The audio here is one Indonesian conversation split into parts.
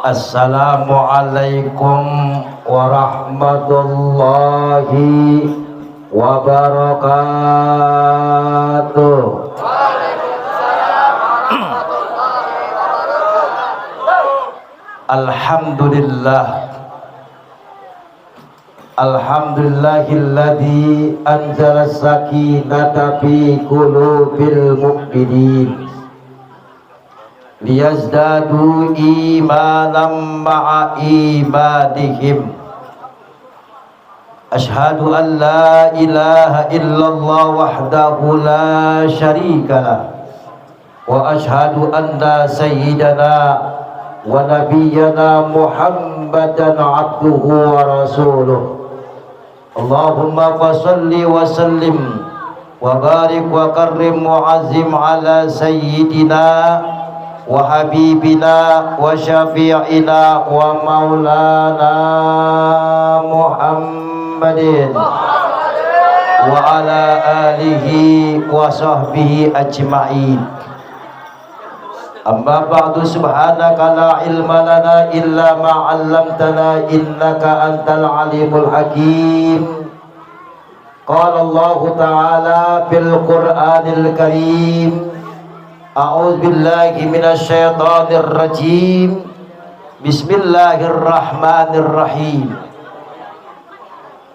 Assalamualaikum warahmatullahi wabarakatuh. Alhamdulillah. Alhamdulillahilladzi anzala sakinata fi qulubil mu'minin liyazdadu imanan ma'a imanihim. Ashhadu an la ilaha illallah wahdahu la syarika lah wa ashhadu anna sayyidana wa nabiyyana Muhammadan abduhu wa rasuluh. Allahumma fasalli wa sallim wa barik wa karrim wa azim ala sayyidina wa habibina wa syafi'ina wa maulana Muhammadin wa ala alihi wa sahbihi ajma'in. Amma ba'du, subhanaka la ilma lana illa ma 'allamtana innaka antal alimul hakim. Qala Allah ta'ala fil Qur'anil Karim, a'udzu billahi minasy syaithanir rajim. Bismillahirrahmanirrahim.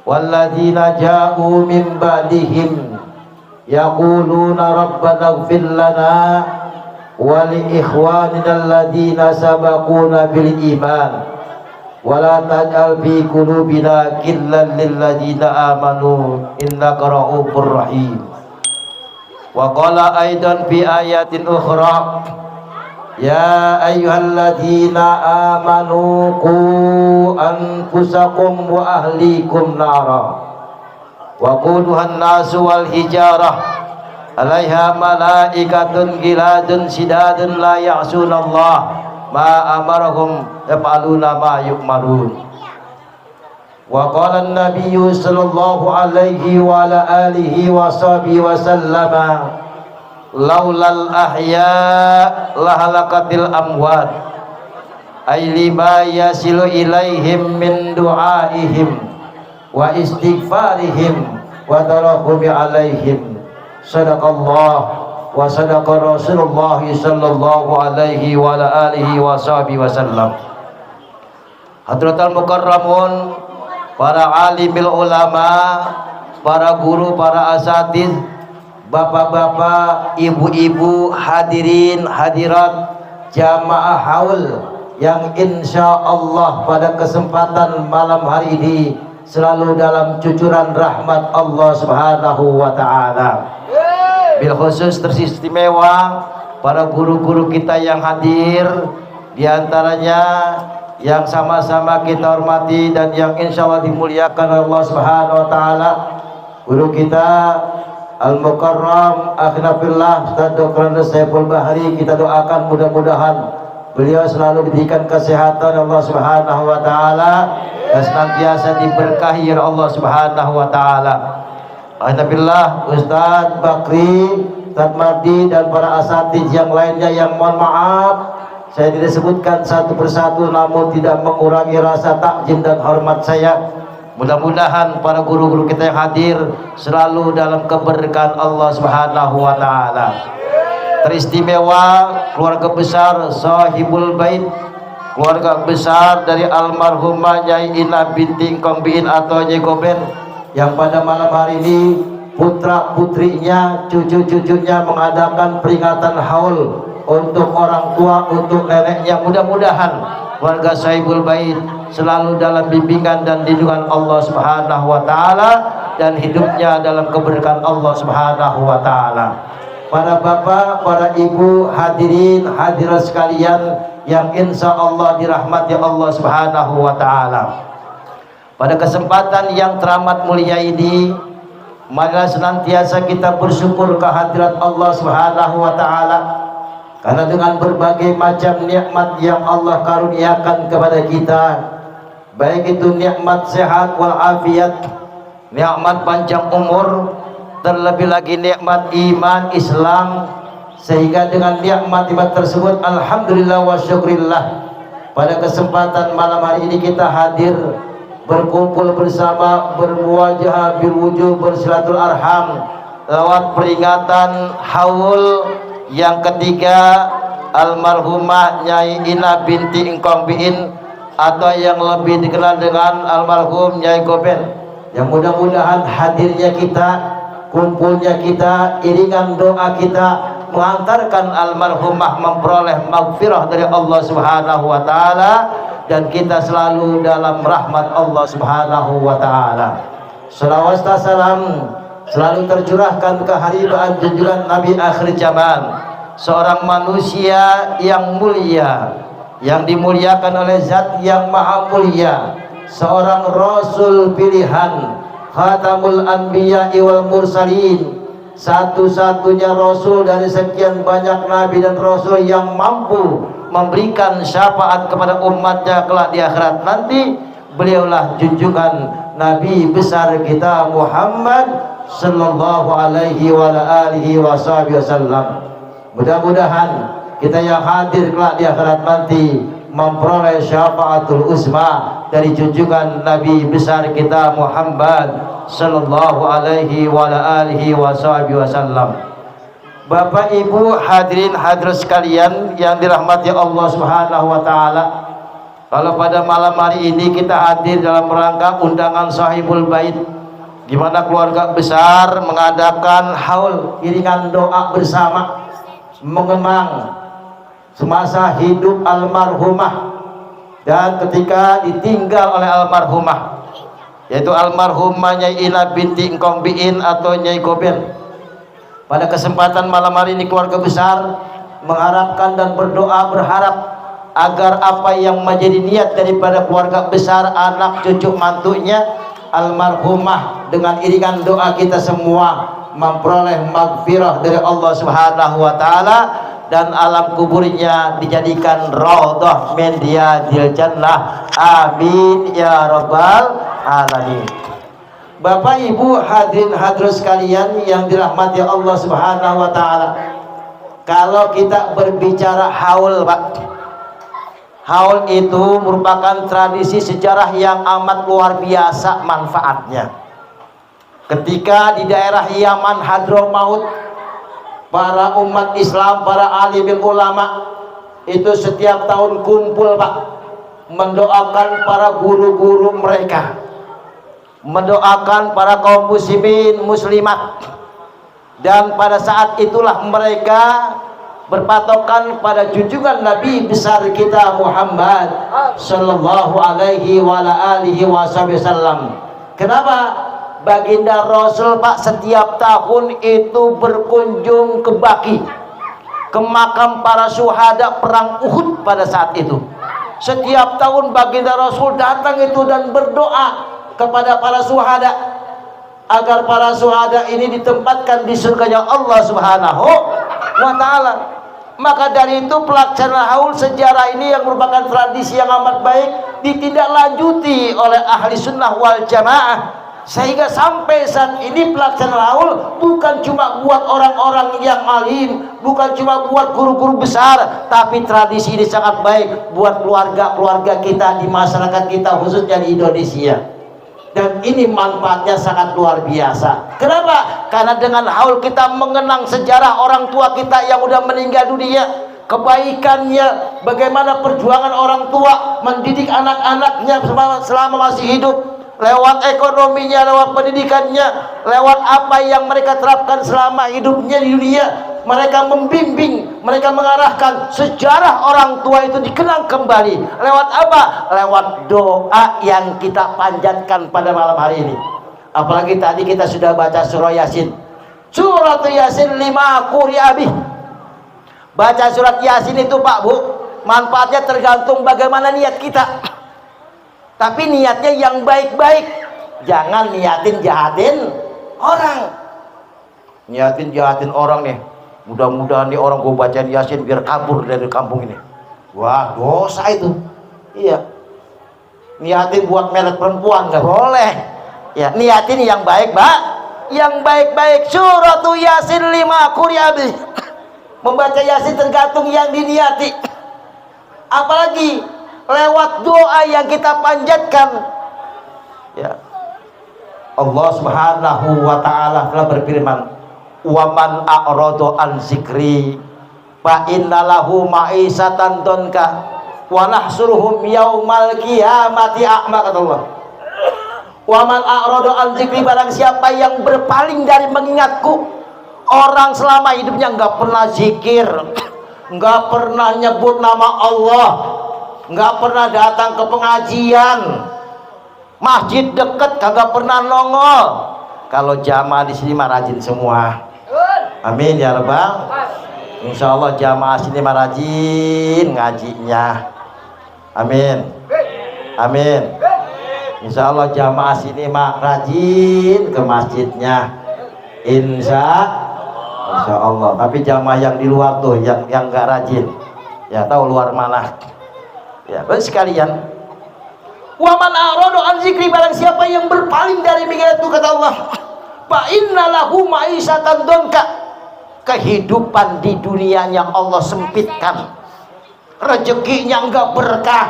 Walladzina ja'u min ba'dihim yaquluna rabbana ighfir lana wa li ikhwanina alladhina sabaquna bil iman wa la taj'al fi qulubina ghillan lil ladzina amanu innaka ra'ufur rahim. Wa qala aidan fi ayatin ukhra, ya ayyuhalladzina amanu qu anfusakum wa ahlikum nara wa quduhan nasu wal hijarah 'alaiha malaikatun giladun sidadun la ya'sunallah ma amarahum yaf'aluna ma yu'marun. Wa qala an-nabiyyu sallallahu alaihi wa ala alihi wa sahbihi wa sallama, laulal ahya lahalakatil amwat ay lima yasilu ilaihim min du'aihim wa istighfarihim wa tarahumi alaihim. Sadaqallah wa sadaqa Rasulullah sallallahu alaihi wa ala alihi wa sahbihi wa sallam. Hadratul mukarramun, para alimil ulama, para guru, para asatiz, bapak-bapak, ibu-ibu, hadirin, hadirat, jamaah haul yang insya Allah pada kesempatan malam hari ini selalu dalam cucuran rahmat Allah subhanahu wa ta'ala. Bil khusus teristimewa para guru-guru kita yang hadir, diantaranya yang sama-sama kita hormati dan yang insya Allah dimuliakan Allah subhanahu wa ta'ala, guru kita Al-Mukarram akhina fillah Ustaz Dr. Saiful Bahri. Kita doakan mudah-mudahan beliau selalu diberikan kesehatan Allah subhanahu wa ta'ala dan senantiasa diberkahi oleh Allah subhanahu wa ta'ala. Alhamdulillah, Ustaz Bakri, Ustaz Mardi dan para asatidz yang lainnya yang mohon maaf saya tidak sebutkan satu persatu, namun tidak mengurangi rasa takjim dan hormat saya. Mudah-mudahan para guru-guru kita yang hadir selalu dalam keberkahan Allah subhanahu wa ta'ala. Teristimewa keluarga besar Sahibul Bait, keluarga besar dari almarhumah Nyai Ina binti Kong Biin atau Nyai Goben, yang pada malam hari ini putra putrinya, cucu-cucunya mengadakan peringatan haul untuk orang tua, untuk neneknya. Mudah-mudahan warga Sahibul Bait selalu dalam bimbingan dan lindungan Allah subhanahu wa ta'ala dan hidupnya dalam keberkahan Allah subhanahu wa ta'ala. Para bapak, para ibu, hadirin, hadirat sekalian yang insya Allah dirahmati Allah subhanahu wa ta'ala. Pada kesempatan yang teramat mulia ini, marilah senantiasa kita bersyukur kehadirat Allah subhanahu wa ta'ala, karena dengan berbagai macam nikmat yang Allah karuniakan kepada kita, baik itu nikmat sehat wal afiat, nikmat panjang umur, terlebih lagi nikmat iman Islam, sehingga dengan nikmat tersebut alhamdulillah wa syukrillah pada kesempatan malam hari ini kita hadir berkumpul bersama, bermuwajah bilwujuh, bersilatul arham lewat peringatan haul yang ketiga almarhumah Nyai Ina binti Engkong Biin atau yang lebih dikenal dengan almarhum Nyai Goben. Yang mudah-mudahan hadirnya kita, kumpulnya kita, iringan doa kita mengantarkan almarhumah memperoleh maghfirah dari Allah Subhanahu wa taala dan kita selalu dalam rahmat Allah Subhanahu wa taala. Shalawat salam selalu tercurahkan ke haribaan junjungan Nabi akhir zaman, seorang manusia yang mulia, yang dimuliakan oleh zat yang maha mulia, seorang rasul pilihan, khatamul anbiya wal mursalin, satu-satunya rasul dari sekian banyak nabi dan rasul yang mampu memberikan syafaat kepada umatnya kelak di akhirat nanti. Beliaulah junjungan Nabi besar kita Muhammad sallallahu alaihi wa alihi wasallam. Mudah-mudahan kita yang hadir kelak di akhirat nanti memperoleh syafaatul uzma dari junjungan Nabi besar kita Muhammad sallallahu alaihi wa alihi wasallam. Bapak Ibu hadirin hadirat sekalian yang dirahmati Allah Subhanahu wa taala, kalau pada malam hari ini kita hadir dalam rangka undangan Sahibul Bait, di mana keluarga besar mengadakan haul iringan doa bersama mengenang semasa hidup almarhumah dan ketika ditinggal oleh almarhumah, yaitu almarhumah Nyai Ina binti Engkong Biin atau Nyai Goben. Pada kesempatan malam hari ini keluarga besar mengharapkan dan berdoa berharap agar apa yang menjadi niat daripada keluarga besar, anak cucu mantunya almarhumah, dengan iringan doa kita semua memperoleh maghfirah dari Allah Subhanahu wa taala dan alam kuburnya dijadikan raudhah min riyadil jannah. Amin ya rabbal alamin. Bapak Ibu hadirin hadirat sekalian yang dirahmati Allah Subhanahu wa taala, kalau kita berbicara haul, Pak, haul itu merupakan tradisi sejarah yang amat luar biasa manfaatnya. Ketika di daerah Yaman Hadramaut, para umat Islam, para alim ulama itu setiap tahun kumpul, Pak, mendoakan para guru-guru mereka, mendoakan para kaum muslimin muslimat, dan pada saat itulah mereka berpatokan pada junjungan Nabi besar kita Muhammad sallallahu alaihi wa alihi wasallam. Kenapa? Baginda Rasul, Pak, setiap tahun itu berkunjung ke Baqi, ke makam para syuhada perang Uhud pada saat itu. Setiap tahun baginda Rasul datang itu dan berdoa kepada para syuhada agar para syuhada ini ditempatkan di surganya Allah Subhanahu wa taala. Maka dari itu pelaksanaan haul sejarah ini yang merupakan tradisi yang amat baik ditindaklanjuti oleh ahli sunnah wal jamaah, sehingga sampai saat ini pelaksanaan haul bukan cuma buat orang-orang yang alim, bukan cuma buat guru-guru besar, tapi tradisi ini sangat baik buat keluarga-keluarga kita di masyarakat kita, khususnya di Indonesia. Dan ini manfaatnya sangat luar biasa. Kenapa? Karena dengan haul kita mengenang sejarah orang tua kita yang udah meninggal dunia, kebaikannya, bagaimana perjuangan orang tua mendidik anak-anaknya selama masih hidup, lewat ekonominya, lewat pendidikannya, lewat apa yang mereka terapkan selama hidupnya di dunia. Mereka membimbing, mereka mengarahkan sejarah orang tua itu dikenang kembali. Lewat apa? Lewat doa yang kita panjatkan pada malam hari ini. Apalagi tadi kita sudah baca surah Yasin. Surat Yasin 5 quri'abih. Baca surat Yasin itu, Pak Bu, manfaatnya tergantung bagaimana niat kita. Tapi niatnya yang baik-baik. Jangan niatin jahatin orang. Niatin jahatin orang nih, mudah-mudahan nih orang gue baca Yasin biar kabur dari kampung ini. Wah, dosa itu. Iya. Niatin buat melet perempuan nggak boleh. Ya, niatin yang baik, Pak. Yang baik-baik. Surat Yasin 5 quri'abih. Membaca Yasin tergantung yang diniati. Apalagi lewat doa yang kita panjatkan. Ya. Allah Subhanahu wa taala telah berfirman, "Wa man a'rada an zikri fa innalahu ma'isatan donka wa nahsuruhum yaumal qiyamati a'ma." Kata Allah, "Wa man a'rada an zikri," barang siapa yang berpaling dari mengingatku. Orang selama hidupnya nggak pernah zikir, nggak pernah nyebut nama Allah, nggak pernah datang ke pengajian, masjid deket kagak pernah nongol. Kalau jamaah di sini mah rajin semua. Amin ya rabbal. Insya Allah jamaah sini mah rajin ngajinya. Amin. Amin. Insya Allah jamaah sini mah rajin ke masjidnya. Insya Allah. Tapi jamaah yang di luar tuh yang nggak rajin, ya tahu luar mana. Ya, baik sekalian. Wa man a'rada an zikri, barang siapa yang berpaling dari mengingatku, kata Allah, fa innalahu ma'isatan donka, kehidupan di dunianya Allah sempitkan, rezekinya enggak berkah,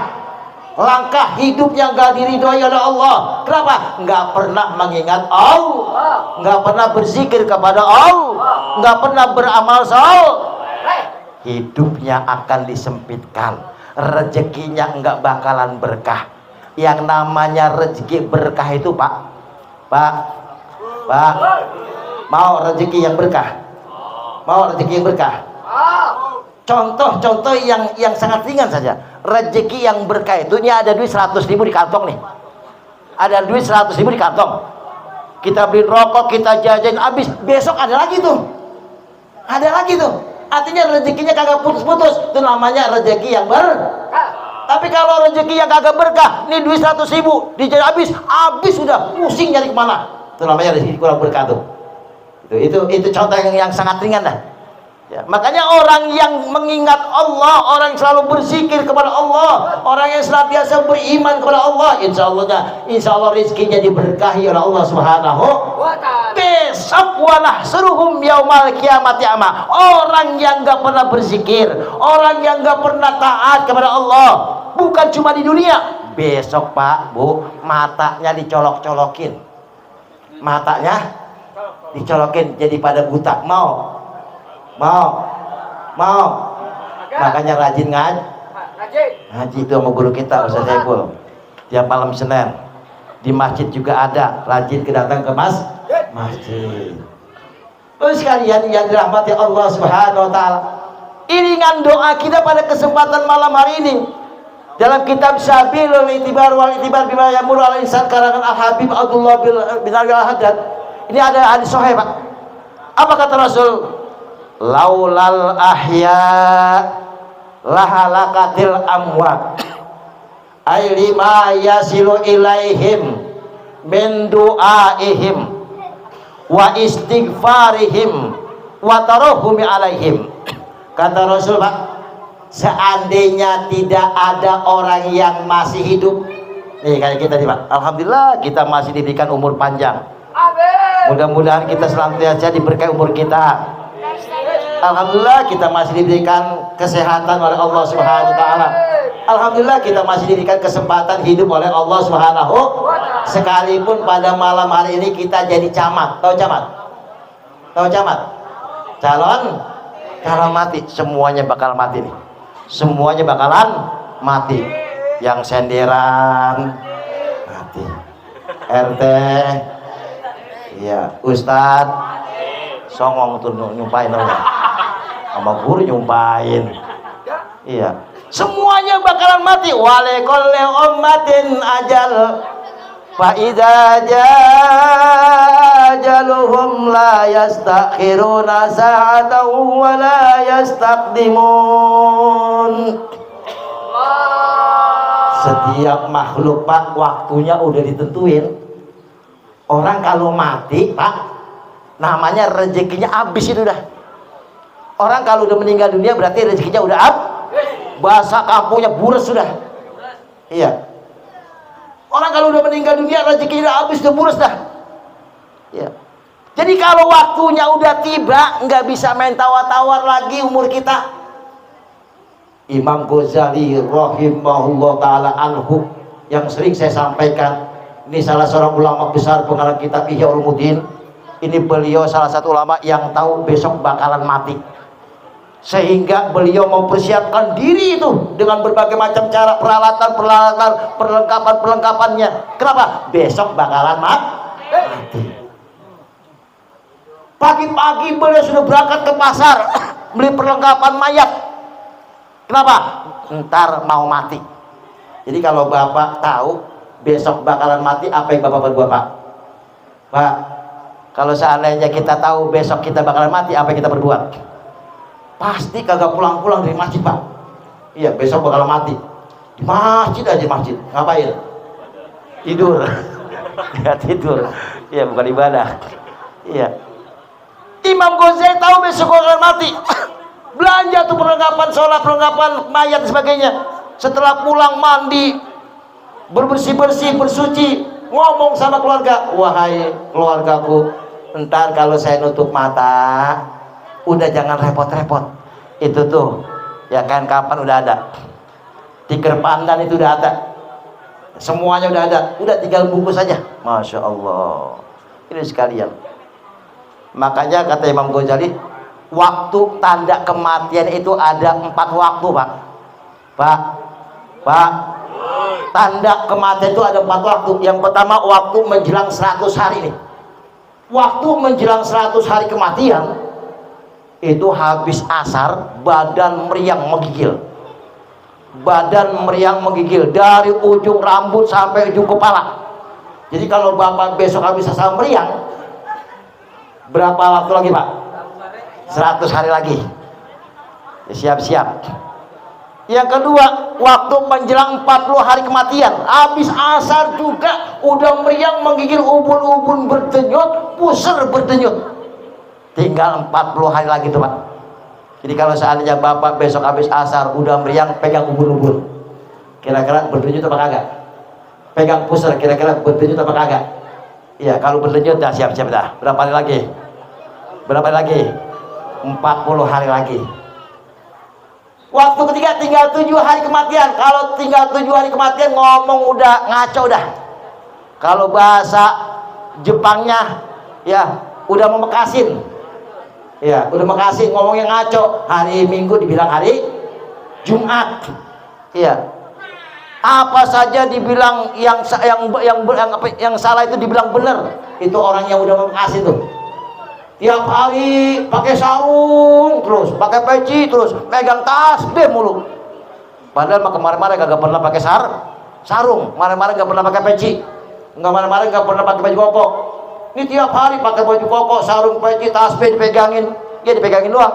langkah hidupnya enggak diridhoi oleh Allah. Kenapa? Enggak pernah mengingat Allah, enggak pernah berzikir kepada Allah, enggak pernah beramal saleh. Hidupnya akan disempitkan, rezekinya enggak bakalan berkah. Yang namanya rezeki berkah itu Pak, mau rezeki yang berkah? Mau rezeki yang berkah? Contoh yang sangat ringan saja. Rezeki yang berkah itu, ini ada duit 100.000 di kantong nih, ada duit 100.000 di kantong, kita beli rokok, kita jajan habis, besok ada lagi tuh, artinya rezekinya kagak putus-putus. Itu namanya rezeki yang berkah. Tapi kalau rezeki yang kagak berkah, nih duit 100.000 dijajan habis sudah pusing nyari kemana, itu namanya rezeki kurang berkah tuh. Itu contoh yang sangat ringan dah. Ya, makanya orang yang mengingat Allah, orang yang selalu berzikir kepada Allah, orang yang senantiasa beriman kepada Allah, insya Allah rezekinya diberkahi oleh Allah Subhanahu wa ta'ala. Besok wa nahsuruhum yaumal qiyamati a'ma. Orang yang enggak pernah berzikir, orang yang enggak pernah taat kepada Allah, bukan cuma di dunia, besok Pak Bu, matanya dicolok-colokin, jadi pada buta. Mau makanya rajin ngaji itu sama guru kita Ustaz Saiful. Tiap malam Senin di masjid juga ada, rajin kedatang ke masjid. Terus sekalian yang dirahmati Allah Subhanahu wa taala, iringan doa kita pada kesempatan malam hari ini dalam kitab Syabilul Itibar wal Itibar bima yamur al insan karangan Al-Habib Abdullah bin Al-Haddad. Ini ada hadis sahih Pak. Apa kata Rasul? Laulal ahya lahalakatil amwat ay lima yasilu ilaihim min du'aihim wa istighfarihim wa tarahumi alaihim. Kata Rasul Pak, seandainya tidak ada orang yang masih hidup nih kayak kita nih Pak, alhamdulillah kita masih diberikan umur panjang. Mudah-mudahan kita senantiasa diberkahi umur kita. Alhamdulillah kita masih diberikan kesehatan oleh Allah Subhanahu wa taala. Alhamdulillah kita masih diberikan kesempatan hidup oleh Allah Subhanahu. Sekalipun pada malam hari ini kita jadi camat. Tahu camat? Calon mati, semuanya bakal mati nih. Semuanya bakalan mati. Yang senderan mati. RT, iya, Ustadz songong tuh nyumpain sama guru nyumpain. Iya, semuanya bakalan mati. Walikulli ummatin ajal fa idza jaa ajaluhum la yastakhiruna sa'atan wa la yastaqdimun. Setiap makhluk Pak waktunya udah ditentuin. Orang kalau mati Pak, namanya rezekinya habis itu dah. Orang kalau udah meninggal dunia berarti rezekinya udah bahasa kampungnya buras sudah. Iya. Orang kalau udah meninggal dunia rezekinya udah habis, udah buras dah. Iya. Jadi kalau waktunya udah tiba, nggak bisa main tawar-tawar lagi umur kita. Imam Ghazali rahimahullah ta'ala anhu, yang sering saya sampaikan, ini salah seorang ulama besar pengarang kitab Ihya Ulumuddin. Ini beliau salah satu ulama yang tahu besok bakalan mati, sehingga beliau mempersiapkan diri itu dengan berbagai macam cara, peralatan, perlengkapannya. Kenapa? Besok bakalan mati. Pagi-pagi beliau sudah berangkat ke pasar beli perlengkapan mayat. Kenapa? Ntar mau mati. Jadi kalau bapak tahu besok bakalan mati, apa yang bapak berbuat, Pak? Pak, kalau seandainya kita tahu besok kita bakalan mati, apa yang kita berbuat? Pasti kagak pulang-pulang dari masjid, Pak. Iya, besok bakalan mati. Di masjid aja, masjid. Ngapain? Tidur. Ya, tidur. Iya, bukan ibadah. Iya. Imam Ghazali tahu besok bakalan mati. Belanja tuh perlengkapan sholat, perlengkapan mayat dan sebagainya. Setelah pulang mandi, bersih-bersih, bersuci, ngomong sama keluarga, wahai keluargaku, ntar kalau saya nutup mata, udah jangan repot-repot. Itu tuh, ya kan, kapan udah ada. Tikar pandan itu udah ada. Semuanya udah ada. Udah tinggal bungkus saja. Masya Allah. Ini sekalian. Makanya kata Imam Ghazali, waktu tanda kematian itu ada 4 waktu, Pak. Pak, tanda kematian itu ada 4 waktu. Yang pertama waktu menjelang 100 hari nih. Waktu menjelang 100 hari kematian itu habis asar, badan meriang menggigil. Badan meriang menggigil dari ujung rambut sampai ujung kepala. Jadi kalau bapak besok habis asar meriang, berapa waktu lagi, Pak? 100 hari lagi. Ya, siap-siap. Yang kedua, waktu menjelang 40 hari kematian, habis asar juga udah meriang menggigil, ubun-ubun berdenyut, pusar berdenyut. Tinggal 40 hari lagi tuh, Pak. Jadi kalau seandainya bapak besok habis asar udah meriang, pegang ubun-ubun, kira-kira berdenyut apa kagak? Pegang pusar, kira-kira berdenyut apa kagak? Iya, kalau berdenyut dah siap-siap dah. Berapa hari lagi? Berapa hari lagi? 40 hari lagi. Waktu ketiga tinggal 7 hari kematian. Kalau tinggal 7 hari kematian, ngomong udah ngaco dah. Kalau bahasa Jepangnya, ya udah memekasin. Ya, udah memekasin, ngomongnya ngaco. Hari Minggu dibilang hari Jumat. Iya. Apa saja dibilang yang salah itu dibilang benar. Itu orang yang udah memekasin tuh. Tiap hari pakai sarung terus, pakai peci terus, megang tasbih mulu. Padahal kemarin-kemarin gak pernah pakai sarung, kemarin-kemarin gak pernah pakai peci, kemarin-kemarin gak pernah pakai baju koko. Ini tiap hari pakai baju koko, sarung, peci, tasbih dipegangin, ya dipegangin doang.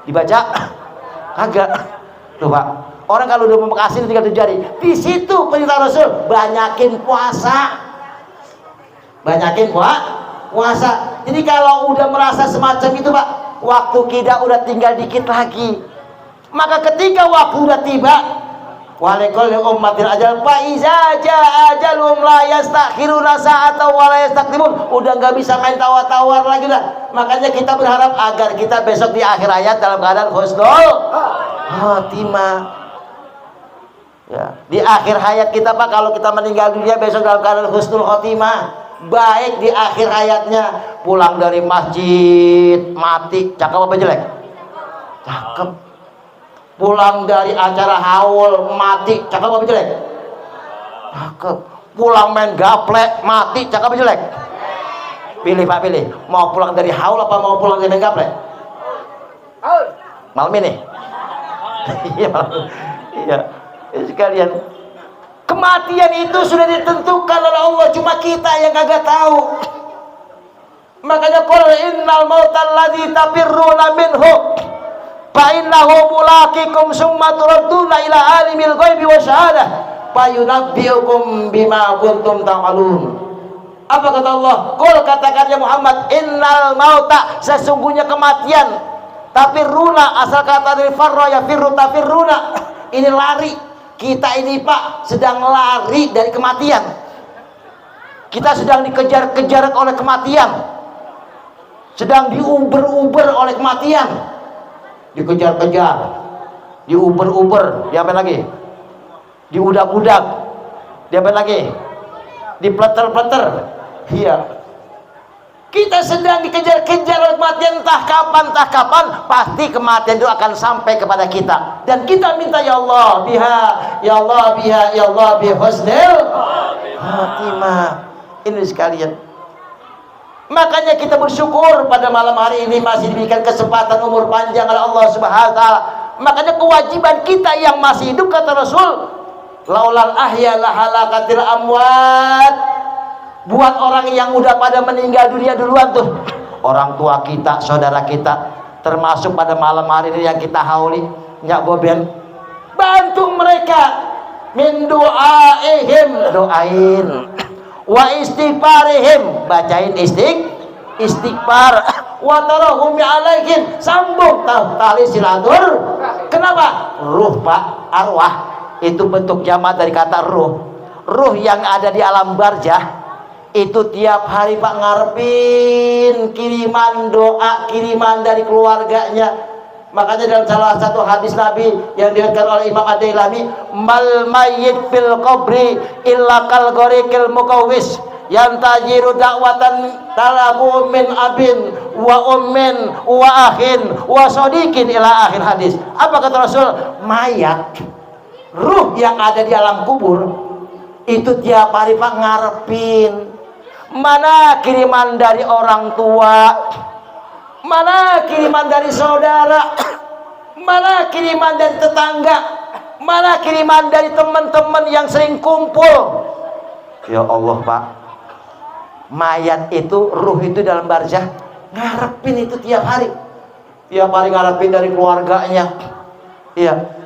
Dibaca? Kagak. Tuh, Pak. Orang kalau udah memekasih tinggal terjadi. Di situ perintah Rasul, banyakin puasa. Banyakin puasa. Jadi kalau udah merasa semacam itu, Pak, waktu kita udah tinggal dikit lagi. Maka ketika waktu udah tiba, walaikul ummatil ajal fa iza jaa ajalum la yastakhiruna sa'atan wa la yastaqdimun. Udah nggak bisa main tawar-tawar lagi dah. Makanya kita berharap agar kita besok di akhir hayat dalam keadaan husnul khatimah. Ya, di akhir hayat kita, Pak, kalau kita meninggal dunia besok dalam keadaan husnul khatimah. Baik di akhir hayatnya, pulang dari masjid mati, cakep apa jelek? Cakep. Pulang dari acara haul mati, cakep apa jelek? Cakep. Pulang main gaplek mati, cakep apa jelek? Pilih, Pak, pilih. Mau pulang dari haul apa mau pulang dari main gaplek? Malam ini. Iya, iya. Sekalian, kematian itu sudah ditentukan oleh Allah, cuma kita yang kagak tahu. Makanya qul innal mautal ladzi tafirruna minhu fa innahu mulaqikum summa turadduna ila alimil ghaibi wasyahadah fa yunabbiukum bima kuntum ta'malun. Apa kata Allah? Qul, katakan ya Muhammad, innal mauta, sesungguhnya kematian, tafirruna, asal kata dari farra ya firru tafirruna, ini lari. Kita ini, Pak, sedang lari dari kematian. Kita sedang dikejar-kejar oleh kematian, sedang diuber-uber oleh kematian, dikejar-kejar. diuber-uber, diapain lagi? Diudak-udak, diapain lagi? Dipleter-pleter. Iya. Kita sedang dikejar-kejar oleh kematian, entah kapan, pasti kematian itu akan sampai kepada kita. Dan kita minta, ya Allah biha, ya Allah biha, ya Allah bi husnil khatimah. Ini sekalian. Makanya kita bersyukur pada malam hari ini masih diberikan kesempatan umur panjang oleh Allah Subhanahu wa taala. Makanya kewajiban kita yang masih hidup, kata Rasul, laulal ahya lahalakatil amwat. Buat orang yang udah pada meninggal dunia duluan tuh, orang tua kita, saudara kita, termasuk pada malam hari ini yang kita hauli, nyak boben, bantu mereka min doaihim, doain, wa istighfarihim, bacain istighfar, wa tarahumi alaihim, sambung tali silatur. Kenapa? Ruh, Pak, arwah itu bentuk jamak dari kata ruh. Ruh yang ada di alam barzah itu tiap hari Pak ngarepin kiriman doa, kiriman dari keluarganya. Makanya dalam salah satu hadis Nabi yang diriwayatkan oleh Imam Ad-Dailami, mal mayyit fil qabri illa kal ghariqil mukawwis yantajiru da'watan talabu min abin wa ummin wa akhin wa sadiqin ila akhir hadis. Apa kata Rasul? Mayat, ruh yang ada di alam kubur itu tiap hari Pak ngarepin mana kiriman dari orang tua, mana kiriman dari saudara, mana kiriman dari tetangga, mana kiriman dari teman-teman yang sering kumpul. Ya Allah, Pak, mayat itu, ruh itu dalam barzah ngarepin itu tiap hari ngarepin dari keluarganya. Iya.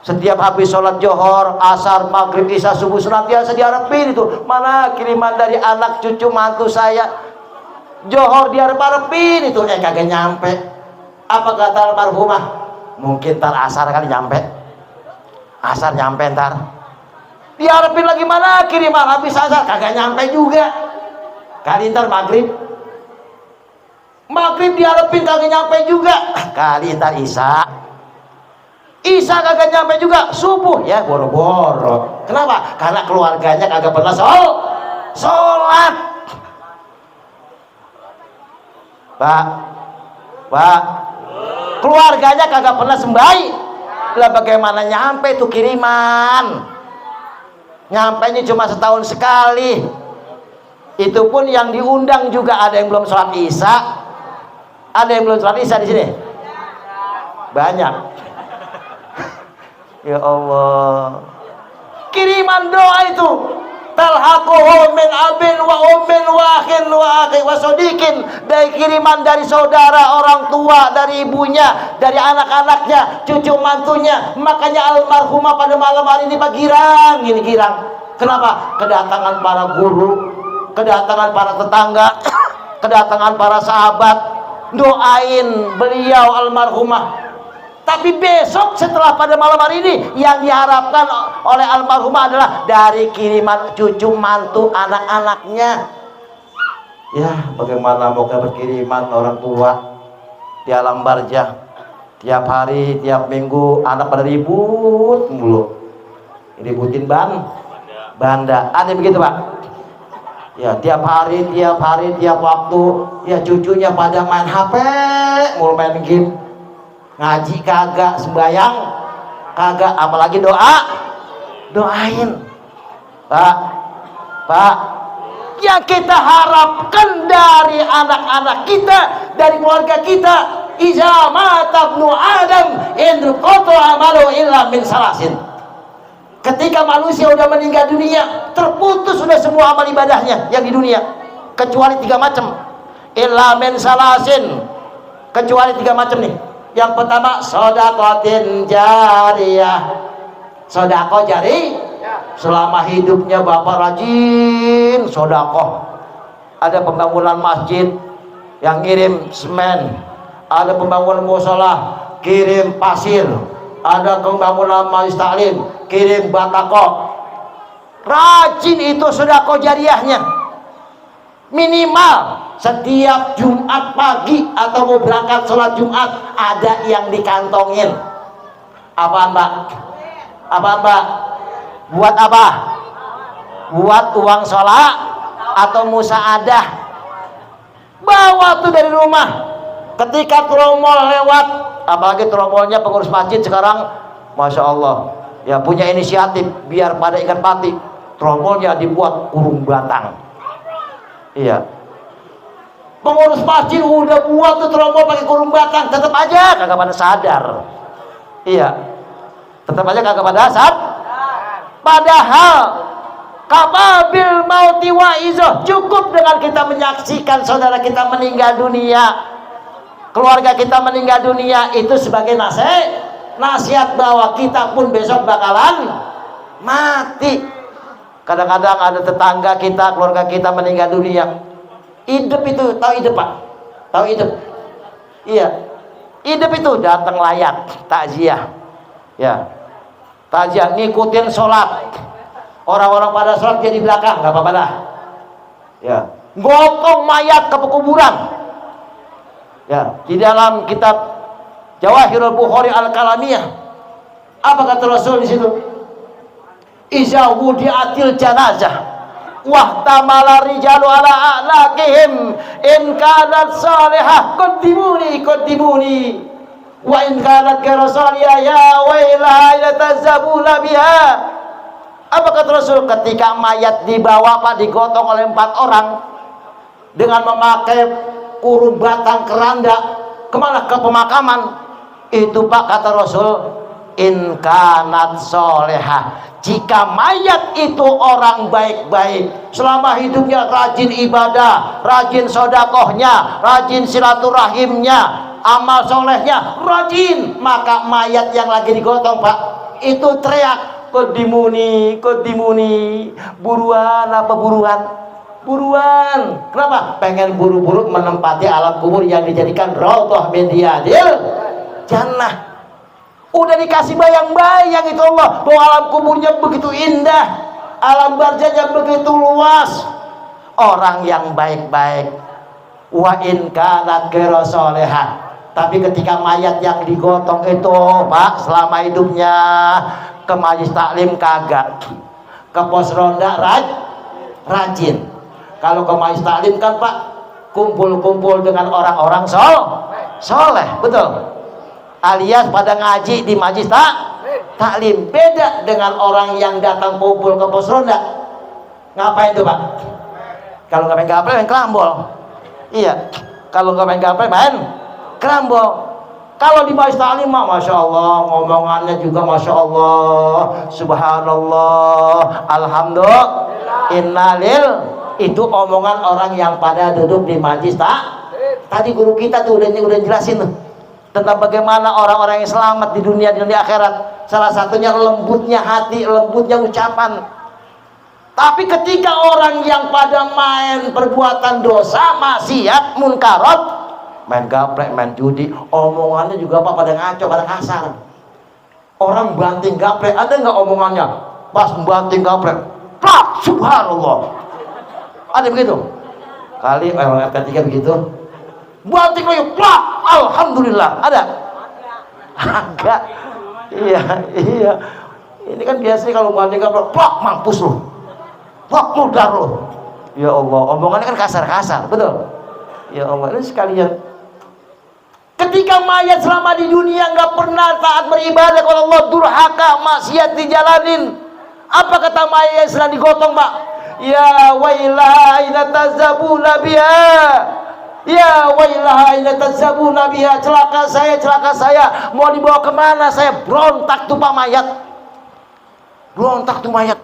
Setiap habis sholat johor, asar, maghrib, isya, subuh, senantiasa diharapin itu, mana kiriman dari anak cucu mantu saya. Johor diharap-harapin itu, kagak nyampe. Apa kata almarhumah? Mungkin ntar asar kali nyampe, asar nyampe ntar. Diharapin lagi, mana kiriman habis asar, kagak nyampe juga. Kali ntar maghrib diharapin kagak nyampe juga. Kali ntar isya kagak nyampe juga, subuh ya boro-boro. Kenapa? Karena keluarganya kagak pernah sholat. Pak, keluarganya kagak pernah sembahi. Lah bagaimana nyampe tuh kiriman? Nyampenya cuma setahun sekali. Itu pun yang diundang juga ada yang belum sholat isya. Ada yang belum sholat isya di sini? Banyak. Ya Allah, kiriman doa itu talhaquhu min abin wa ummin wa akhin wa akhi wa sadiqin, dari kiriman dari saudara, orang tua, dari ibunya, dari anak-anaknya, cucu mantunya. Makanya almarhumah pada malam hari ini Pak girang. Kenapa? Kedatangan para guru, kedatangan para tetangga, kedatangan para sahabat doain beliau almarhumah. Tapi besok setelah pada malam hari ini yang diharapkan oleh almarhumah adalah dari kiriman cucu mantu anak-anaknya. Ya, bagaimana mau berkiriman orang tua di alam barzah, tiap hari, tiap minggu anak pada ribut mulu, ributin banda. Ada begitu, Pak? Ya, tiap hari, tiap waktu, ya cucunya pada main HP, mulu main game. Ngaji kagak, sembahyang kagak, apalagi doain. Pak, yang kita harapkan dari anak-anak kita, dari keluarga kita, iza mata ibnu adam in qata amalu illa min salasin. Ketika manusia sudah meninggal dunia, terputus sudah semua amal ibadahnya yang di dunia, kecuali 3 macam. Illa min salasin, kecuali 3 macam nih. Yang pertama, sedekatin jariyah. Sedekah jari, selama hidupnya Bapak rajin sedekah. Ada pembangunan masjid yang ngirim semen, ada pembangunan mushola kirim pasir, ada pembangunan majelis taklim kirim batako. Rajin itu sedekah jariyahnya. Minimal setiap Jumat pagi atau mau berangkat sholat Jumat ada yang dikantongin. Apaan Pak? Apaan Pak? Buat apa? Buat uang sholat atau musaadah? Bawa tuh dari rumah. Ketika tromol lewat, apalagi tromolnya pengurus masjid sekarang, Masya Allah, ya punya inisiatif biar pada ikan pati, tromolnya dibuat kurung batang. Iya, pengurus masjid udah buat tuh tromol pakai kurung batang, tetap aja kagak pada sadar. Iya, tetap aja kagak pada sadar. Padahal kababil mauti wa izoh, cukup dengan kita menyaksikan saudara kita meninggal dunia, keluarga kita meninggal dunia, itu sebagai nasihat bahwa kita pun besok bakalan mati. Kadang-kadang ada tetangga kita, keluarga kita meninggal dunia, hidup itu, tahu hidup Pak? Tahu hidup? Iya, hidup itu datang layak takziah, ya takziah, ngikutin sholat, orang-orang pada sholat dia di belakang, nggak apa-apa dah, ya gotong mayat ke pekuburan. Ya, di dalam kitab Jawahirul Bukhari Al-Kalamiyah, apa kata Rasul di situ? Iza wudi'atil janazah wahtamala rijalu ala a'laqihim in kanat salihah qaddimuni wa in kanat ghairu salihah ya wailaha yatazabuna biha. Apa kata Rasul? Ketika mayat dibawa Pak, digotong oleh 4 orang dengan memakai kurung batang keranda, kemana? Ke pemakaman. Itu Pak kata Rasul, in kanat solehah, jika mayat itu orang baik-baik, selama hidupnya rajin ibadah, rajin sodakohnya, rajin silaturahimnya, amal solehnya rajin, maka mayat yang lagi digotong Pak itu teriak, kodimuni, buruan. Apa buruan? Buruan. Kenapa? Pengen buru-buru menempati alam kubur yang dijadikan raudhah min riyadil jannah. Udah dikasih bayang-bayang itu Allah bahwa alam kuburnya begitu indah, alam barzahnya begitu luas. Orang yang baik-baik, wa in kanat ghairu salihah, tapi ketika mayat yang digotong itu Pak selama hidupnya ke majelis taklim kagak, ke pos ronda rajin. Kalau ke majelis taklim kan Pak kumpul-kumpul dengan orang-orang soleh, betul, alias pada ngaji di majelis taklim. Beda dengan orang yang datang kumpul ke pos ronda. Ngapain tuh Pak? Kalau nggak main gaple main kerambol. Iya, kalau nggak main gaple main kerambol. Kalau di majelis taklim Masya Allah, ngomongannya juga Masya Allah, Subhanallah, Alhamdulillah, Innalil. Itu omongan orang yang pada duduk di majelis tadi guru kita tuh udah jelasin tuh tentang bagaimana orang-orang yang selamat di dunia akhirat. Salah satunya lembutnya hati, lembutnya ucapan. Tapi ketika orang yang pada main perbuatan dosa, maksiat, munkarat, main gaplek, main judi, omongannya juga Pak pada ngaco, pada kasar. Orang banting gaplek, ada nggak omongannya? Pas banting gaplek, plak, subhanallah. Ada begitu? Kali orang ketiga begitu. Banting lagi, plak, alhamdulillah. Ada? Agak. Iya. Ini kan biasanya kalau banting gaplek, plak, mampus lu. Plak, mudar lu. Ya Allah, omongannya kan kasar-kasar, betul? Ya Allah, ini sekalian. Ketika mayat selama di dunia nggak pernah taat beribadah kepada Allah, durhaka, maksiat dijalanin. Apa kata mayat setelah digotong Pak? Ya wailaha ina tazabuna biha, ya wailaha ina tazabuna biha, celaka saya, mau dibawa kemana saya? Berontak tuh Pak mayat, berontak tuh mayat.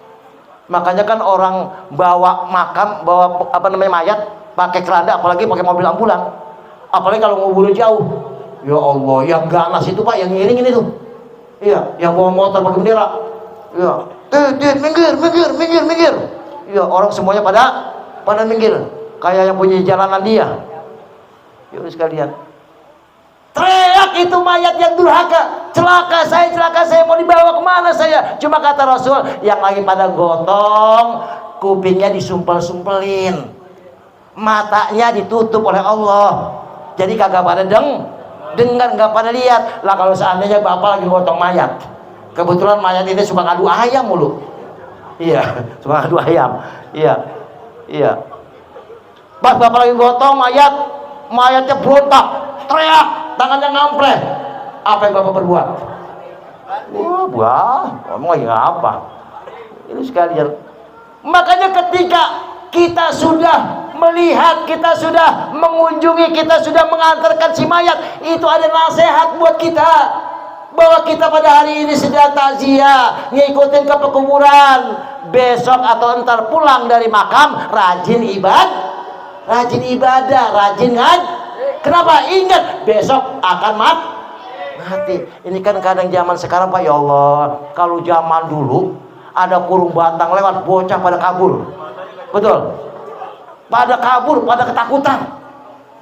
Makanya kan orang bawa makam, bawa mayat pakai keranda, apalagi pakai mobil ambulan, apalagi kalau nguburin jauh. Ya Allah, yang ganas itu Pak, yang ngiringin itu, iya, yang bawa motor pakai bendera, iya, minggir. Ya, orang semuanya pada minggir, kayak yang punya jalanan dia. Yuk sekalian, teriak itu mayat yang durhaka, celaka saya, mau dibawa kemana saya? Cuma kata Rasul, yang lagi pada gotong, kupingnya disumpel-sumpelin, matanya ditutup oleh Allah, jadi kagak pada dengar nggak pada lihat. Lah kalau seandainya bapak lagi gotong mayat, kebetulan mayat ini suka ngadu ayam mulu. Iya, suka ngadu ayam. Iya. Pas bapak lagi gotong mayatnya berontak, teriak, tangannya ngampleh. Apa yang bapak berbuat? Wah, kamu lagi apa? Ini sekalian. Makanya ketika kita sudah melihat, kita sudah mengunjungi, kita sudah mengantarkan si mayat, itu ada nasihat buat kita bahwa kita pada hari ini sedang takziah, ngikutin ke pekuburan. Besok atau entar pulang dari makam, rajin ibadah, rajin Kenapa? Ingat besok akan mati. Ini kan kadang zaman sekarang Pak, ya Allah, kalau zaman dulu ada kurung batang lewat, bocah pada kabur. Betul, pada kabur, pada ketakutan.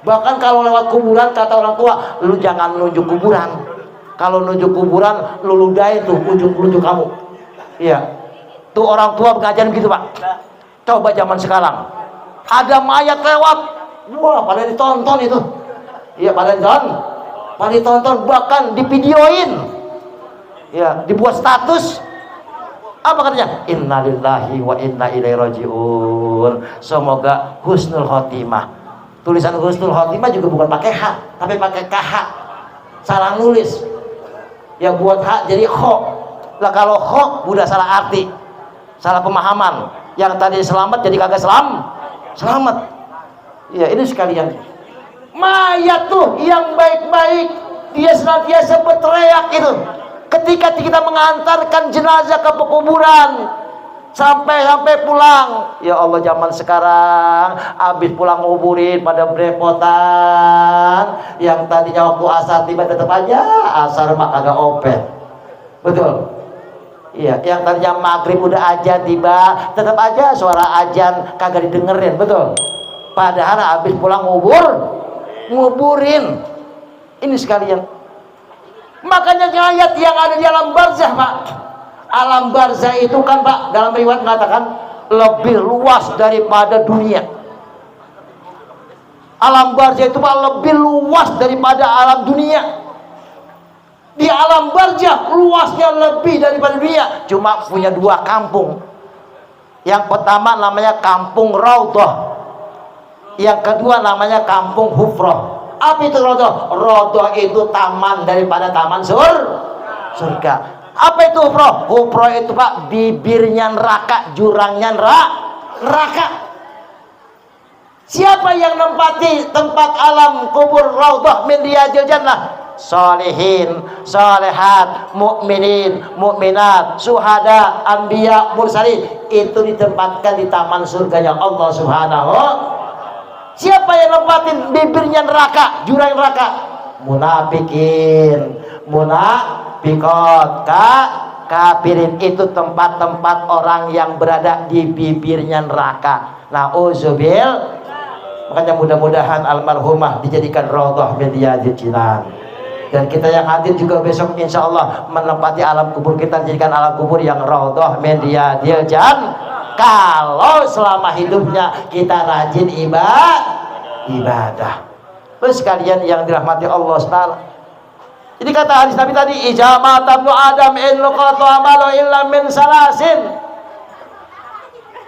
Bahkan kalau lewat kuburan, kata orang tua, lu jangan nunjuk kuburan. Kalau nunjuk kuburan, lu ludahin tuh ujung kamu. Iya, tuh orang tua pengajaran gitu Pak. Coba zaman sekarang ada mayat lewat, wah pada ditonton itu. Iya, pada ditonton, bahkan divideoin. Ya, dibuat status. Apa katanya? Innalillahi wa inna ilaihi rajiun. Semoga husnul khotimah. Tulisan husnul khotimah juga bukan pakai H, tapi pakai KH. Salah nulis. Ya buat H jadi kho. Lah kalau kho udah salah arti, salah pemahaman. Yang tadi selamat jadi kagak selamat. Ya ini sekalian. Mayat tuh yang baik-baik, dia senantiasa berteriak itu. Ketika kita mengantarkan jenazah ke pekuburan sampai pulang, ya Allah zaman sekarang habis pulang nguburin pada berepotan. Yang tadinya waktu asar tiba tetap aja asar mak kagak opet. Betul. Iya, yang tadinya maghrib udah ajan tiba tetap aja suara ajan kagak didengerin. Betul. Padahal habis pulang nguburin. Ini sekalian. Makanya ayat yang ada di alam barzah Pak, alam barzah itu kan Pak, dalam riwayat mengatakan lebih luas daripada dunia. Alam barzah itu Pak lebih luas daripada alam dunia. Di alam barzah luasnya lebih daripada dunia. Cuma punya dua kampung. Yang pertama namanya kampung Raudhah, yang kedua namanya kampung Hufrah. Apa itu Raudhah? Raudhah itu taman daripada taman surga. Apa itu Hufrah? Hufrah itu Pak bibirnya neraka, jurangnya neraka. Siapa yang nempati tempat alam kubur Raudhah min riyadil jannah? Sholihin, sholihat, mukminin, mukminat, syuhada, anbiya, mursalin. Itu ditempatkan di taman surganya Allah Subhanahu. Siapa yang nempatin bibirnya neraka, jurang neraka? Munafikin, munafikot, kafirin. Itu tempat-tempat orang yang berada di bibirnya neraka. Nauzubil. Makanya mudah-mudahan almarhumah dijadikan raudhah min riyadil jinan. Dan kita yang hadir juga besok insya Allah menempati alam kubur kita, jadikan alam kubur yang raudhah min riyadil jinan. Kalau selama hidupnya kita rajin ibadah. Terus sekalian yang dirahmati Allah SWT. Jadi kata hadis Nabi tadi, ijama tabnu adam in luqatu amalu illa min salasin.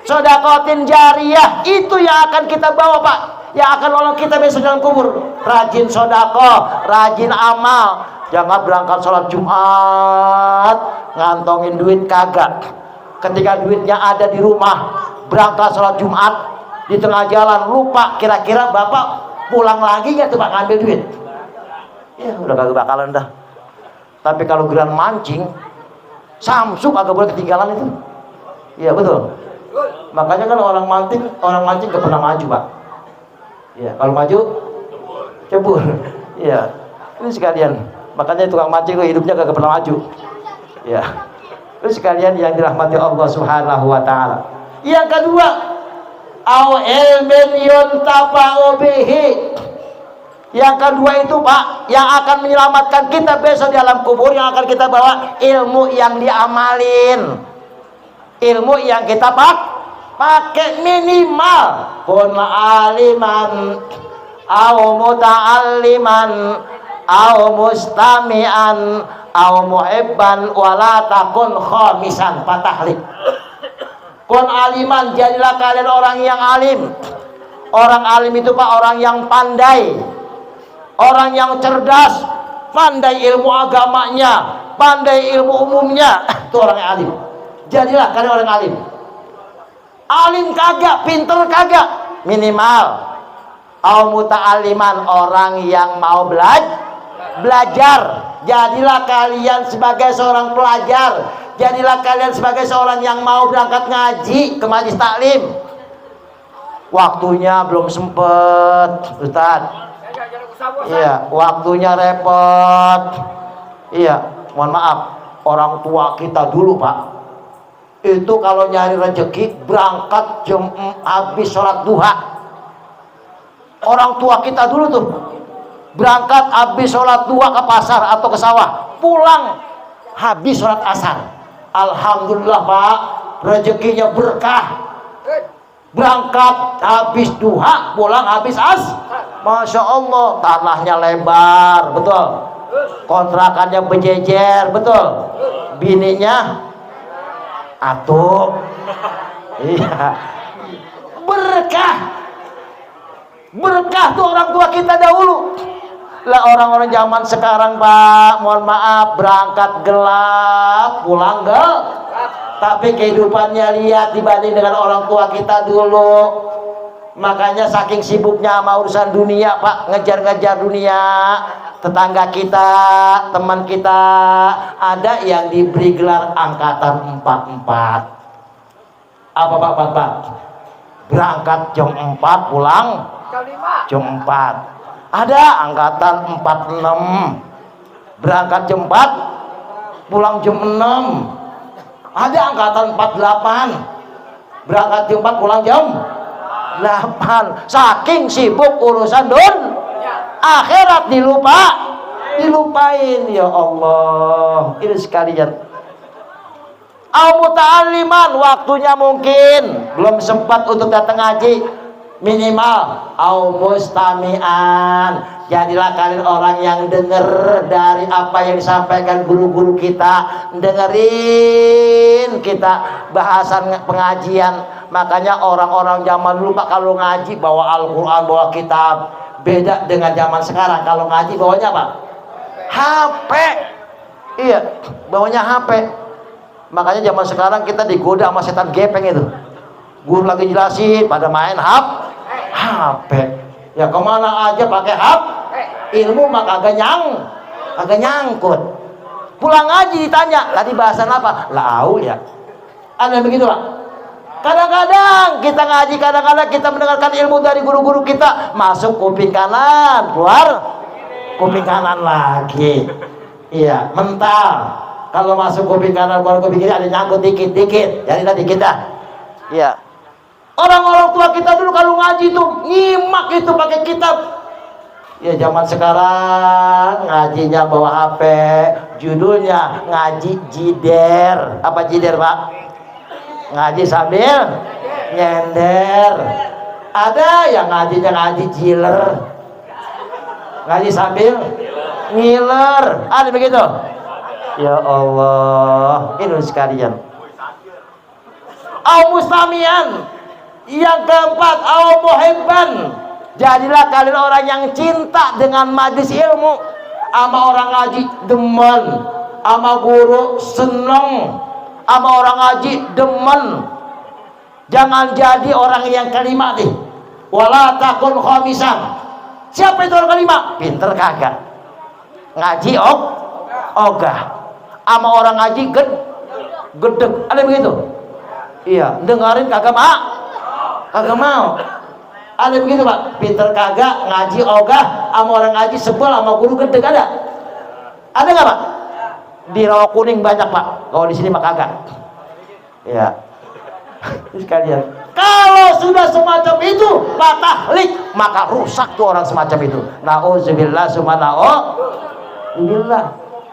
Sodakotin jariyah itu yang akan kita bawa Pak, yang akan nolong kita besok dalam kubur. Rajin sodakoh, rajin amal. Jangan berangkat sholat Jumat ngantongin duit kagak. Ketika duitnya ada di rumah, berangkat sholat Jumat, di tengah jalan lupa, kira-kira bapak pulang lagi nggak tuh Pak ngambil duit? Ya udah kagak bakalan dah. Tapi kalau giliran mancing, Samsung agak boleh ketinggalan itu. Iya betul. Makanya kan orang mancing gak pernah maju Pak. Iya, kalau maju cebur. Iya, ini sekalian. Makanya tukang mancing itu hidupnya gak pernah maju. Iya. Terus sekalian yang dirahmati Allah Subhanahu wa taala. Yang kedua, au ilmin yuntafa'u bihi. Yang kedua itu Pak, yang akan menyelamatkan kita besok di alam kubur, yang akan kita bawa ilmu yang diamalin. Ilmu yang kita pakai minimal kun aliman au muta'alliman au mustami'an au muhibban wala takun khamisan. Patahlik. Kun aliman, jadilah kalian orang yang alim. Orang alim itu Pak, orang yang pandai, orang yang cerdas, pandai ilmu agamanya, pandai ilmu umumnya. Itu orang yang alim. Jadilah kalian orang alim. Alim kagak, pinter kagak, minimal au muta'aliman, orang yang mau belajar. Jadilah kalian sebagai seorang pelajar. Jadilah kalian sebagai seorang yang mau berangkat ngaji ke majelis taklim. Waktunya belum sempet, Ustaz. Iya, waktunya repot. Iya, mohon maaf, orang tua kita dulu Pak, itu kalau nyari rezeki berangkat jam habis sholat duha. Orang tua kita dulu tuh berangkat habis sholat duha ke pasar atau ke sawah, pulang habis sholat asar. Alhamdulillah Pak, rezekinya berkah. Berangkat habis duha, pulang habis Masya Allah, tanahnya lebar, betul. Kontrakannya berjejer, betul. Bininya atuh. Iya. Berkah. Berkah tuh orang tua kita dahulu. Lah orang-orang zaman sekarang Pak, mohon maaf, berangkat gelap, pulang gelap. Tapi kehidupannya lihat dibanding dengan orang tua kita dulu. Makanya saking sibuknya sama urusan dunia Pak, ngejar-ngejar dunia. Tetangga kita, teman kita, ada yang diberi gelar angkatan 44. Apa Pak? Berangkat jam 4, pulang jam 4. Ada angkatan 46, berangkat jam 4, pulang jam 6. Ada angkatan 48, berangkat jam 4, pulang jam 8. Saking sibuk urusan akhirat dilupain. Ya Allah, ini sekalian. Al-muta'alliman, waktunya mungkin belum sempat untuk datang ngaji. Minimal au mustami'an, jadilah kalian orang yang dengar dari apa yang disampaikan guru-guru kita, dengerin kita bahasan pengajian. Makanya orang-orang zaman dulu Pak, kalau ngaji bawa Al-Quran, bawa kitab. Beda dengan zaman sekarang, kalau ngaji bawanya apa? HP. Iya, bawanya HP. Makanya zaman sekarang kita digoda sama setan gepeng itu. Guru lagi jelasin, pada main HP. Ya kemana aja pakai HP. Ilmu mah kagak nyangkut. Pulang ngaji ditanya, tadi bahasan apa? Lau ya. Ada begitu Pak. Kadang-kadang kita ngaji, kadang-kadang kita mendengarkan ilmu dari guru-guru kita, masuk kuping kanan, keluar kuping kanan lagi. Iya, mental. Kalau masuk kuping kanan, keluar kuping kiri, ada nyangkut dikit-dikit. Jadi tadi kita. Iya. Orang-orang tua kita dulu kalau ngaji itu nyimak itu pakai kitab. Ya zaman sekarang ngajinya bawa HP, judulnya ngaji jider. Apa jider Pak? Ngaji sambil nyender. Ada yang ngajinya ngaji jiler, ngaji sambil ngiler. Ada begitu? Ya Allah, ini sekalian. Al-mustamian. Yang keempat, au muhibban, jadilah kalian orang yang cinta dengan majlis ilmu. Sama orang ngaji demen, sama guru seneng, sama orang ngaji demen. Jangan jadi orang yang kelima nih. Wala takun khamisan. Siapa itu orang kelima? Pinter kagak, ngaji ogah. Sama orang ngaji gedeg. Ada begitu? Iya, dengerin kagak mau. Ada begitu Pak, pinter kagak, ngaji ogah, sama orang ngaji sebel, sama guru gedeg. Ada nggak Pak? Di Rawa Kuning banyak Pak, kalau di sini mah kagak. Ya. Sekalian, kalau sudah semacam itu patahlik, maka rusak tuh orang semacam itu. Nauzubillah subhanallah.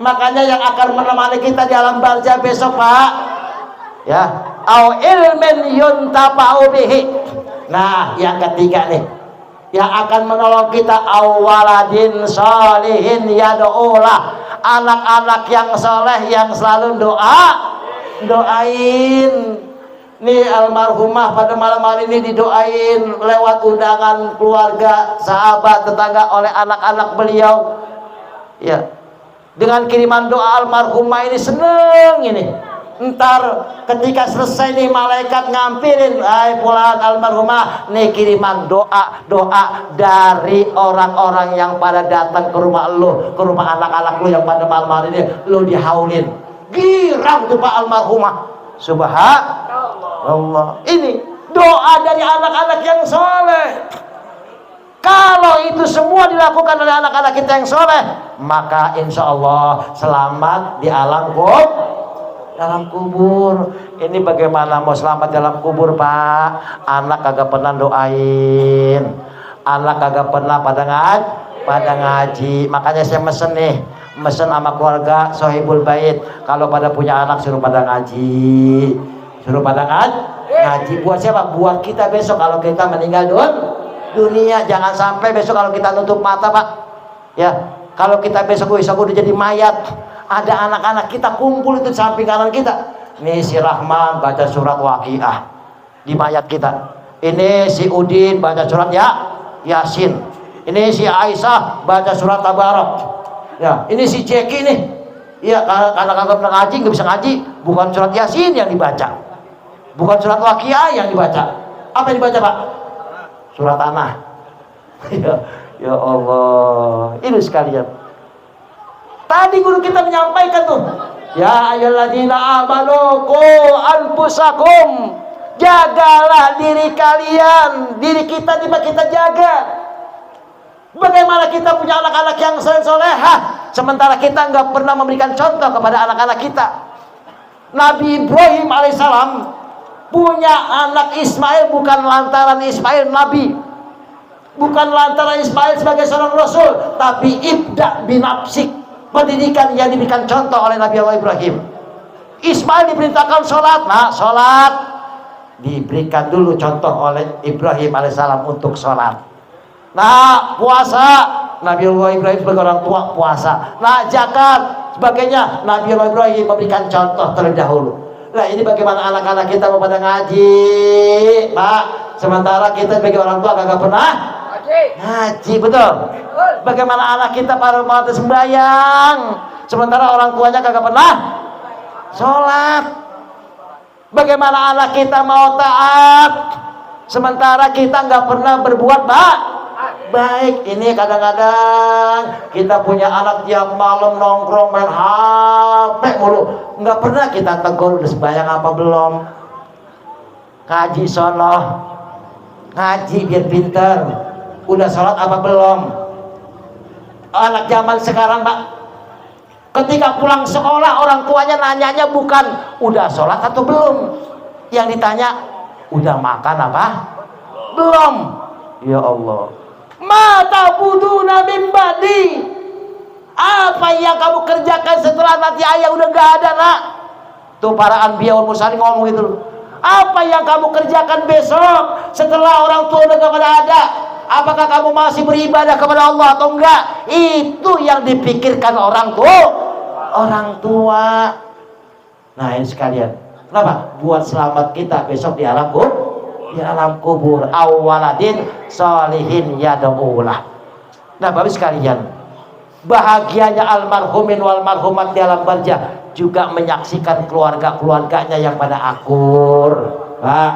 Makanya yang akan menemani kita di alam barzah besok Pak, ya, au ilmin yuntafa'u bihi. Nah, yang ketiga nih, yang akan menolong kita awaladin sholihin yad'ulah, anak-anak yang soleh yang selalu doain. Nih almarhumah pada malam hari ini didoain lewat undangan keluarga, sahabat, tetangga oleh anak-anak beliau. Ya, dengan kiriman doa almarhumah ini seneng ini. Ntar ketika selesai nih malaikat ngampirin, hai pulang almarhumah, nih kiriman doa dari orang-orang yang pada datang ke rumah lu, ke rumah anak-anak lu yang pada malam hari ini lu dihaulin. Girang tuh Pak almarhumah. Subhanallah. Ini doa dari anak-anak yang soleh. Kalau itu semua dilakukan oleh anak-anak kita yang soleh, maka insya Allah selamat di alam kubur. Ini bagaimana mau selamat dalam kubur Pak? Anak kagak pernah doain, anak kagak pernah pada ngaji. Makanya saya mesen sama keluarga Sohibul Bait, kalau pada punya anak suruh pada ngaji, ngaji. Buat siapa? Buat kita besok kalau kita meninggal dunia. Jangan sampai besok kalau kita nutup mata Pak, ya, kalau kita besok udah jadi mayat, ada anak-anak kita kumpul itu samping kanan kita, nih si Rahman baca surat Waqiah di mayat kita, ini si Udin baca surat Yasin, ini si Aisyah baca surat Tabarak, ya, ini si Jeki nih, ya, karena kagak pernah ngaji, nggak bisa ngaji, bukan surat Yasin yang dibaca, bukan surat Waqiah yang dibaca. Apa yang dibaca Pak? Surat Tanah. Ya Allah, ini sekalian. Tadi guru kita menyampaikan tuh, ya ayyuhalladzina amanu qu anfusakum, jagalah diri kalian, diri kita juga kita jaga. Bagaimana kita punya anak-anak yang solehah, sementara kita nggak pernah memberikan contoh kepada anak-anak kita. Nabi Ibrahim alaihissalam punya anak Ismail bukan lantaran Ismail Nabi, bukan lantaran Ismail sebagai seorang Rasul, tapi ibda binafsik, pendidikan yang diberikan contoh oleh Nabi Allah Ibrahim. Ismail diperintahkan sholat, nah sholat diberikan dulu contoh oleh Ibrahim alaihissalam untuk sholat. Nah puasa, Nabi Allah Ibrahim sebagai orang tua puasa. Nah zakat sebagainya, Nabi Allah Ibrahim memberikan contoh terlebih dahulu. Nah ini bagaimana anak-anak kita mau pada ngaji Pak, sementara kita sebagai orang tua kagak pernah ngaji, betul? Bagaimana anak kita para umat sembahyang, sementara orang tuanya kagak pernah sholat? Bagaimana anak kita mau taat, sementara kita nggak pernah berbuat baik? Ini kadang-kadang kita punya anak tiap malam nongkrong main HP mulu, nggak pernah kita tegur udah sembahyang apa belum, ngaji sono, ngaji biar pinter, udah sholat apa belum. Anak zaman sekarang Pak, ketika pulang sekolah orang tuanya nanyanya bukan udah sholat atau belum, yang ditanya udah makan apa belum. Ya Allah, mata buduna min ba'di, apa yang kamu kerjakan setelah nanti ayah udah gak ada nak. Tuh para anbiya wal mursalin ngomong gitu, apa yang kamu kerjakan besok setelah orang tua udah gak ada, apakah kamu masih beribadah kepada Allah atau enggak? Itu yang dipikirkan orang tua. Nah ini sekalian, kenapa? Buat selamat kita besok di alam kubur. Awaladin sholihin yad'ulah. Nah Bapak sekalian, bahagianya almarhumin wal marhumat di alam barzah juga menyaksikan keluarga-keluarganya yang pada akur Pak,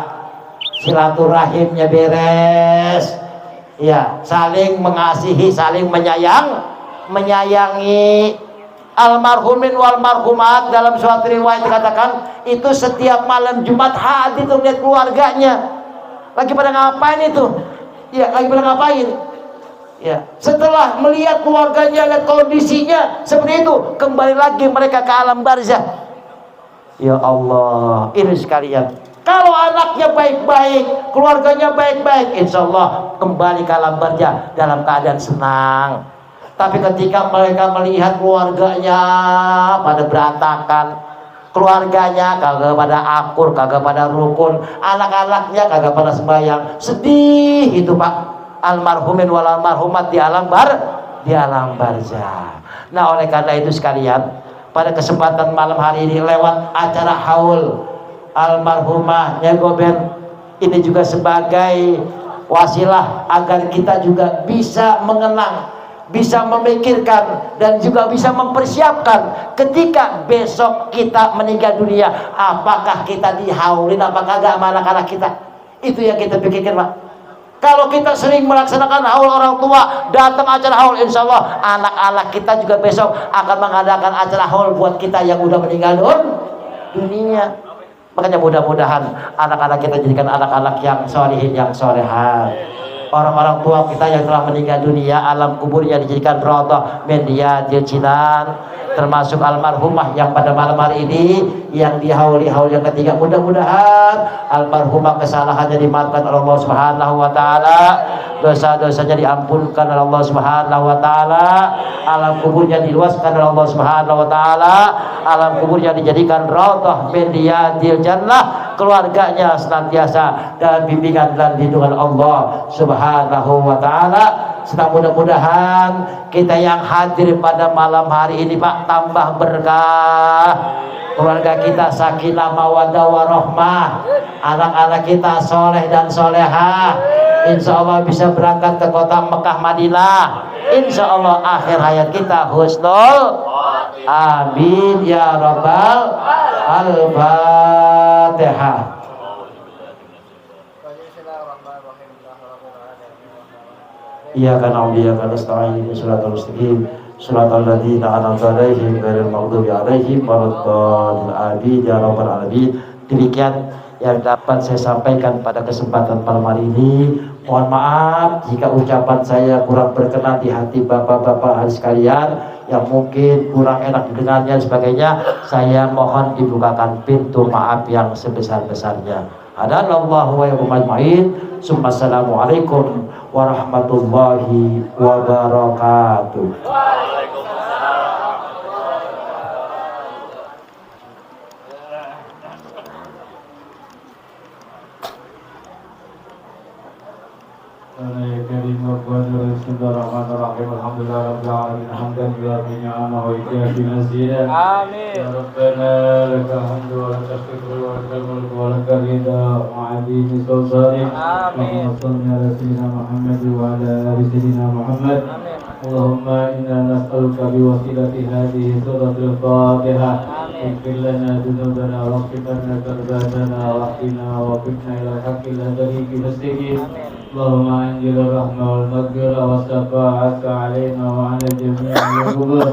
silaturahimnya beres, ya, saling mengasihi, saling menyayangi. Almarhumin wal marhumat dalam suatu riwayat dikatakan itu setiap malam Jumat hadir tuh lihat keluarganya lagi pada ngapain itu, ya, lagi pada ngapain, ya, setelah melihat keluarganya, lihat kondisinya seperti itu, kembali lagi mereka ke alam barzah. Ya Allah, ini sekalian, kalau anaknya baik-baik, keluarganya baik-baik, insya Allah kembali ke alam barzah dalam keadaan senang. Tapi ketika mereka melihat keluarganya pada berantakan, keluarganya kagak pada akur, kagak pada rukun, anak-anaknya kagak pada sembahyang, sedih itu Pak. almarhumin wal almarhumat di alam barzah. Nah, oleh karena itu sekalian, pada kesempatan malam hari ini lewat acara haul almarhumah Nyai Goben ini juga sebagai wasilah agar kita juga bisa mengenang, bisa memikirkan, dan juga bisa mempersiapkan ketika besok kita meninggal dunia, apakah kita dihaulin apakah enggak sama anak-anak kita. Itu yang kita pikirkan, Pak. Kalau kita sering melaksanakan haul orang tua, datang acara haul, insya Allah anak-anak kita juga besok akan mengadakan acara haul buat kita yang udah meninggal dunia. Makanya mudah-mudahan anak-anak kita jadikan anak-anak yang solihin, yang solehat. Orang-orang tua kita yang telah meninggal dunia, alam kuburnya dijadikan raudhah min riyadil jinan, termasuk almarhumah yang pada malam hari ini yang dihauli haul yang ketiga. Mudah-mudahan almarhumah kesalahannya dimaafkan oleh Allah Subhanahu wa taala, dosa-dosanya diampunkan oleh Allah Subhanahu wa taala, alam kuburnya diluaskan oleh Allah Subhanahu wa taala, alam kuburnya dijadikan raudhah min riyadil jannah, keluarganya senantiasa dan bimbingan dan lindungan Allah Subhanahu wa taala. Sedang mudah-mudahan kita yang hadir pada malam hari ini, Pak, tambah berkah, keluarga kita sakinah mawaddah warahmah, anak-anak kita soleh dan solehah, insya Allah bisa berangkat ke kota Mekah Madinah, insya Allah akhir hayat kita husnul, amin ya rabbal al-fatihah. Iyyaka na'budu wa iyyaka nasta'in, shiratal mustaqim, shiratal ladzina an'amta 'alaihim ghairil maghdubi 'alaihim waladdallin, amin ya rabbal alamin. Demikian yang dapat saya sampaikan pada kesempatan malam hari ini. Mohon maaf jika ucapan saya kurang berkenan di hati bapak-bapak hari sekalian, yang mungkin kurang enak didengarnya dan sebagainya. Saya mohon dibukakan pintu maaf yang sebesar-besarnya. Hadanallahu wa iyyakum ajmain. Assalamualaikum warahmatullahi wabarakatuh. Bismillahirrahmanirrahim. Alhamdulillahirabbil alamin. Hamdan lillahi ni'amahu wa iyyakum nasta'in. Amin. Ya Rabbana lakal hamdu wa lakal syukru wa lakal mulku wa lakal ridha wa 'azimi sultanik. Amin. Allahumma shalli ala sayyidina Muhammad wa ala ali sayyidina Muhammad. Amin. Allahumma inna nas'aluka bi wasilati hadhihi suratul Fatihah. Ighfir lana dhunubana wa ighfir lana dhanbana wa qina wa qina ila haqqil tariqil mustaqim. Allahumma anjil rahmah wal maghfirah wa syafa'ata 'alaina wa 'ala jami'il qubur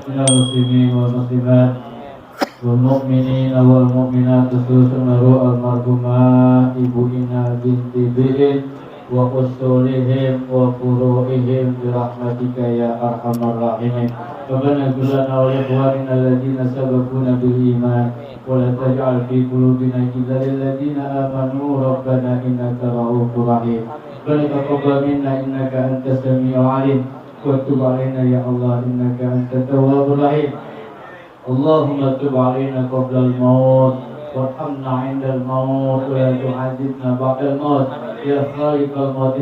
minal muslimin wal muslimat wal mu'minin wal mu'minat, khususan ru'al marhumah Ibu Ina binti Bi'in wa usulihim wa furu'ihim bi rahmatika ya arhamar rahimin. Rabbana ighfir lana wa li ikhwanina alladziina sabaquna bil iman wa la taj'al fi qulubina ghillan lil ladziina amanu rabbana innaka ra'ufur rahim. Rabbana taqabbal minna innaka antas samii'ul 'aliim wa tub 'alaina ya Allah innaka antat tawwabur rahim. Allahumma tub 'alaina qabla al-maut warhamna 'inda al-maut wa la tu'adzibna ba'da al-maut ya khaliqal maut.